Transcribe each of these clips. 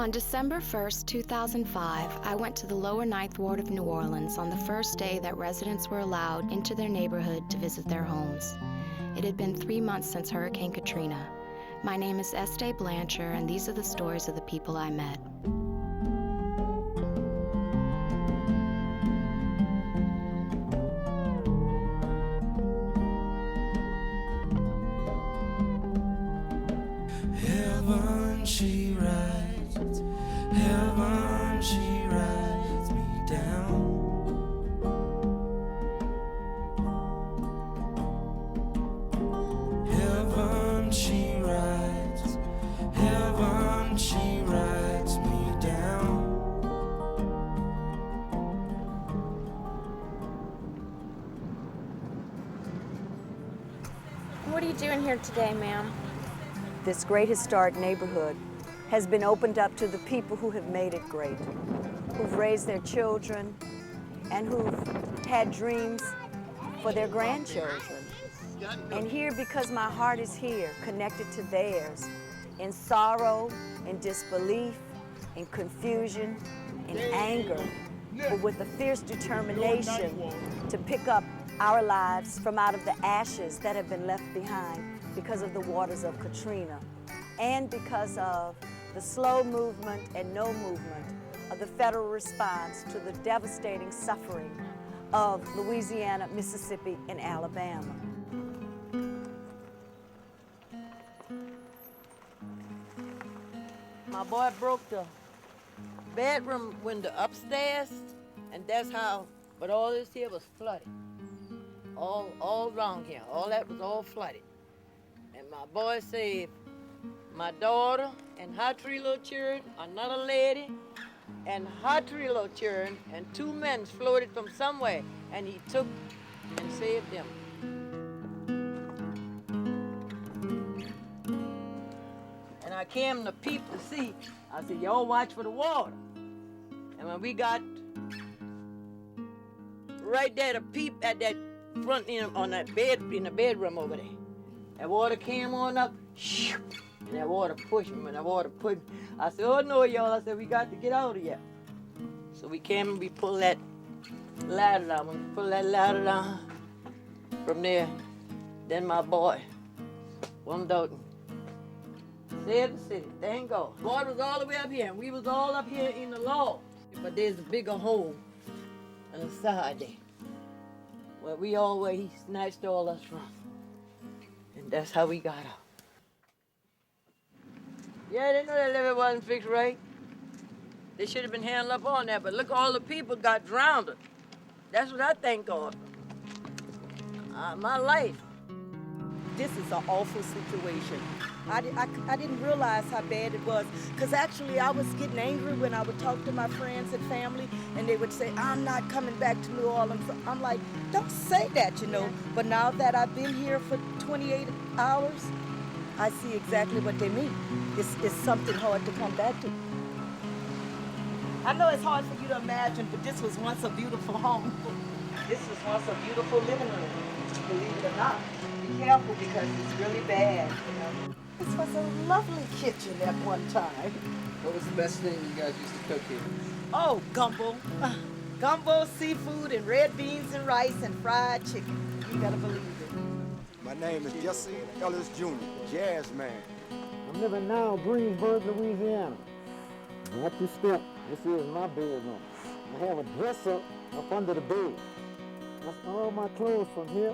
On December 1st, 2005, I went to the lower Ninth Ward of New Orleans on the first day that residents were allowed into their neighborhood to visit their homes. It had been 3 months since Hurricane Katrina. My name is Estée Blancher, and these are the stories of the people I met. Heaven she rides, heaven she rides me down. Heaven she rides, heaven she rides me down. What are you doing here today, ma'am? This great historic neighborhood has been opened up to the people who have made it great, who've raised their children, and who've had dreams for their grandchildren. And here, because my heart is here, connected to theirs, in sorrow, in disbelief, in confusion, in anger, but with a fierce determination to pick up our lives from out of the ashes that have been left behind because of the waters of Katrina, and because of the slow movement and no movement of the federal response to the devastating suffering of Louisiana, Mississippi, and Alabama. My boy broke the bedroom window upstairs, and that's how, but all this here was flooded. All around here, all that was all flooded. And my boy saved my daughter and her 3 little children, another lady, and her 3 little children, and 2 men floated from somewhere, and he took and saved them. And I came to peep to see. I said, y'all watch for the water. And when we got right there to peep at that front end on that bed, in the bedroom over there, that water came on up, shoo, and that water pushed me, and that water pushed me. I said, oh no, y'all. I said, we got to get out of here. So we came and we pulled that ladder down. When we pulled that ladder down from there, then my boy went out and saved the city. Thank God. Water was all the way up here, and we was all up here in the logs. But there's a bigger hole on the side there, where he snatched all us from. And that's how we got out. Yeah, they know that liver wasn't fixed right. They should have been handled up on that, but look, all the people got drowned. That's what I thank God. My life. This is an awful situation. I didn't realize how bad it was, because actually I was getting angry when I would talk to my friends and family, and they would say, I'm not coming back to New Orleans. I'm like, don't say that, you know. But now that I've been here for 28 hours, I see exactly what they mean. It's something hard to come back to. I know it's hard for you to imagine, but this was once a beautiful home. This was once a beautiful living room, believe it or not. Be careful, because it's really bad, you know. This was a lovely kitchen at one time. What was the best thing you guys used to cook here? Oh, gumbo. Gumbo, seafood, and red beans and rice and fried chicken. You gotta believe it. My name is Jesse Ellis Jr., jazz man. I'm living now in Greensburg, Louisiana. Watch your step. This is my bedroom. I have a dresser up under the bed. That's all my clothes from here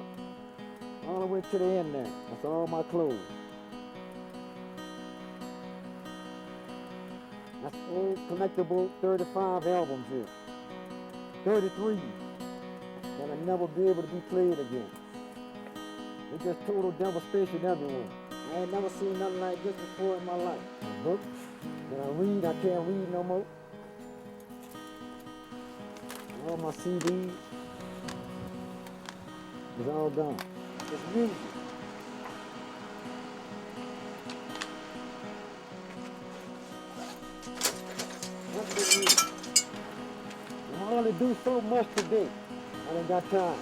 all the way to the end there. That's all my clothes. That's old collectible 35 albums here. 33 that'll never be able to be played again. It's just total devastation everywhere. I ain't never seen nothing like this before in my life. A book that I read, I can't read no more. All my CDs is all gone. It's music. What's the music? I only do so much today. I ain't got time.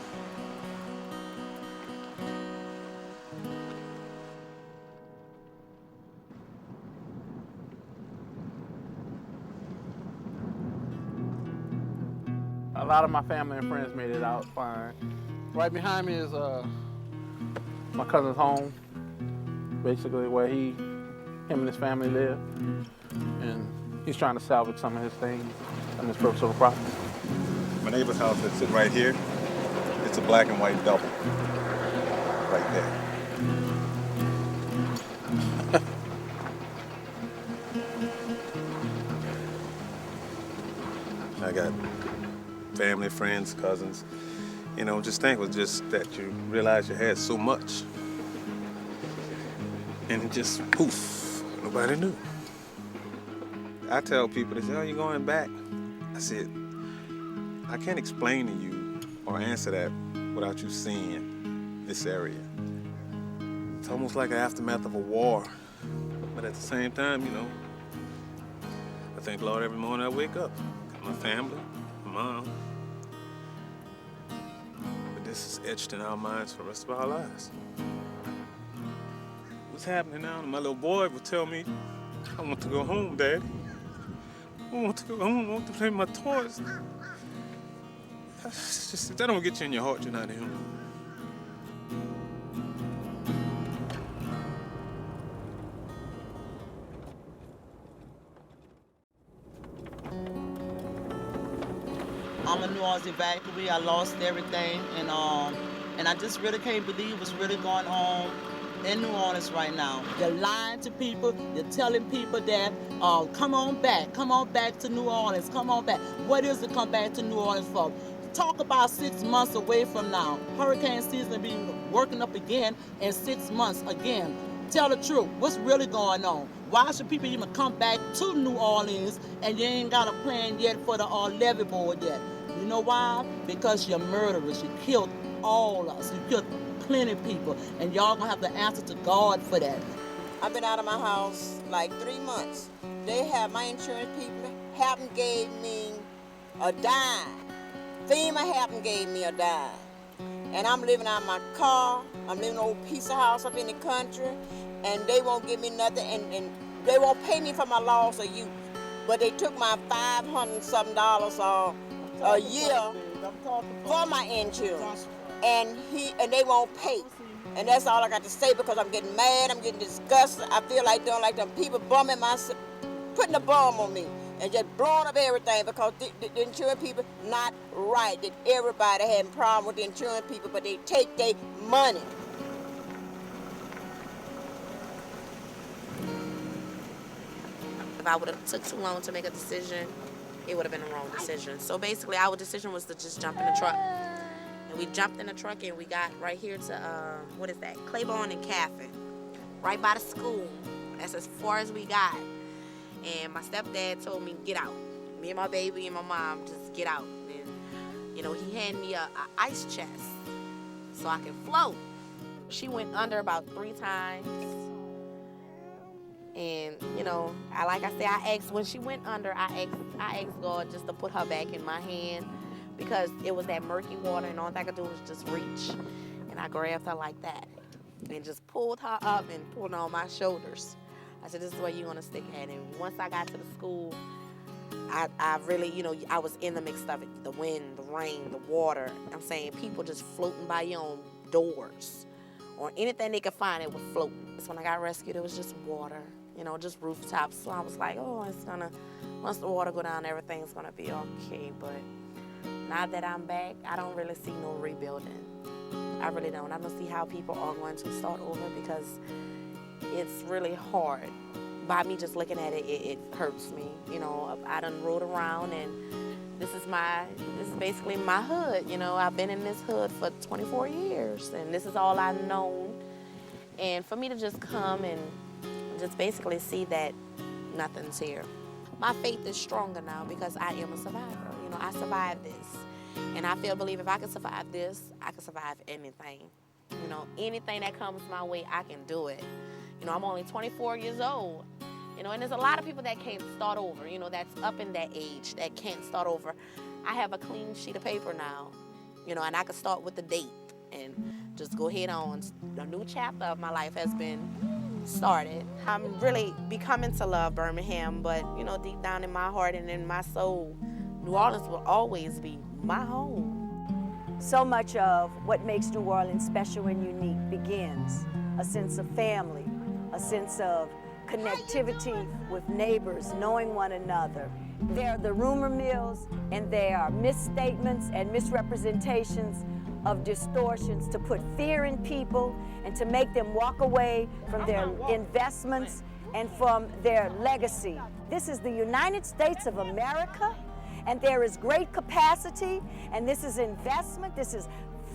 lot of my family and friends made it out fine. Right behind me is my cousin's home, basically where him and his family live. And he's trying to salvage some of his things on his personal property. My neighbor's house that's sitting right here, it's a black and white double, right there. I got family, friends, cousins. You know, just think it was just that you realized you had so much. And it just poof, nobody knew. I tell people, they say, oh, you're going back. I said, I can't explain to you or answer that without you seeing this area. It's almost like an aftermath of a war. But at the same time, you know, I thank the Lord every morning I wake up. My family, my mom. But this is etched in our minds for the rest of our lives. What's happening now? My little boy would tell me, I want to go home, Daddy. I want to go home. I want to play with my toys. That's just, if that don't get you in your heart, you're not human. I'm a New Orleans evacuee. I lost everything, and I just really can't believe what's really going on in New Orleans right now. They're lying to people. They're telling people that, come on back to New Orleans, come on back. What is it come back to New Orleans for? Talk about 6 months away from now. Hurricane season will be working up again in 6 months again. Tell the truth. What's really going on? Why should people even come back to New Orleans and you ain't got a plan yet for the levee board yet? You know why? Because you're murderers. You killed all of us. You killed plenty of people, and y'all gonna have to answer to God for that. I've been out of my house like 3 months. They have my insurance people haven't gave me a dime. FEMA haven't gave me a dime. And I'm living out of my car. I'm living in an old piece of house up in the country, and they won't give me nothing, and they won't pay me for my loss of use. But they took my $500-something a year for my insurance. And they won't pay. And that's all I got to say, because I'm getting mad, I'm getting disgusted. I feel like doing like them people putting a bomb on me and just blowing up everything, because the insurance people not right. That everybody having a problem with the insurance people, but they take their money. If I would have took too long to make a decision, it would have been the wrong decision. So basically, our decision was to just jump in the truck. And we jumped in the truck and we got right here to, what is that? Claiborne and Caffin, right by the school. That's as far as we got. And my stepdad told me, get out. Me and my baby and my mom, just get out. And, you know, he handed me a ice chest so I could float. She went under about 3 times. And, you know, like I said, I asked, when she went under, I asked God just to put her back in my hand, because it was that murky water, and all I could do was just reach. And I grabbed her like that and just pulled her up and pulled her on my shoulders. I said, this is where you're going to stick at. And once I got to the school, I really, you know, I was in the mix of it. The wind, the rain, the water. I'm saying people just floating by your own doors or anything they could find, it was floating. So when I got rescued, it was just water, you know, just rooftops. So I was like, oh, once the water go down, everything's going to be okay. But now that I'm back, I don't really see no rebuilding. I really don't. I don't see how people are going to start over, because it's really hard. By me just looking at it, it hurts me. You know, I done rode around, and this is basically my hood. You know, I've been in this hood for 24 years, and this is all I've known. And for me to just come and just basically see that nothing's here. My faith is stronger now because I am a survivor. You know, I survived this. And I believe if I can survive this, I can survive anything. You know, anything that comes my way, I can do it. You know, I'm only 24 years old. You know, and there's a lot of people that can't start over, you know, that's up in that age, that can't start over. I have a clean sheet of paper now, you know, and I can start with the date and just go ahead on. A new chapter of my life has been started. I'm really becoming to love Birmingham, but, you know, deep down in my heart and in my soul, New Orleans will always be my home. So much of what makes New Orleans special and unique begins a sense of family, a sense of connectivity with neighbors, knowing one another. There are the rumor mills, and there are misstatements and misrepresentations of distortions to put fear in people and to make them walk away from their investments and from their legacy. This is the United States of America, and there is great capacity, and this is investment. This is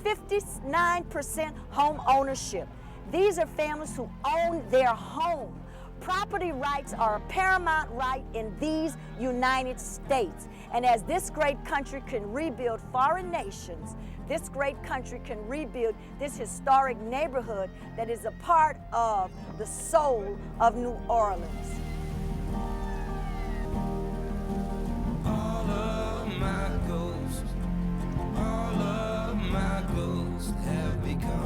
59% home ownership. These are families who own their home. Property rights are a paramount right in these United States. And as this great country can rebuild foreign nations, this great country can rebuild this historic neighborhood that is a part of the soul of New Orleans. All of my ghosts have become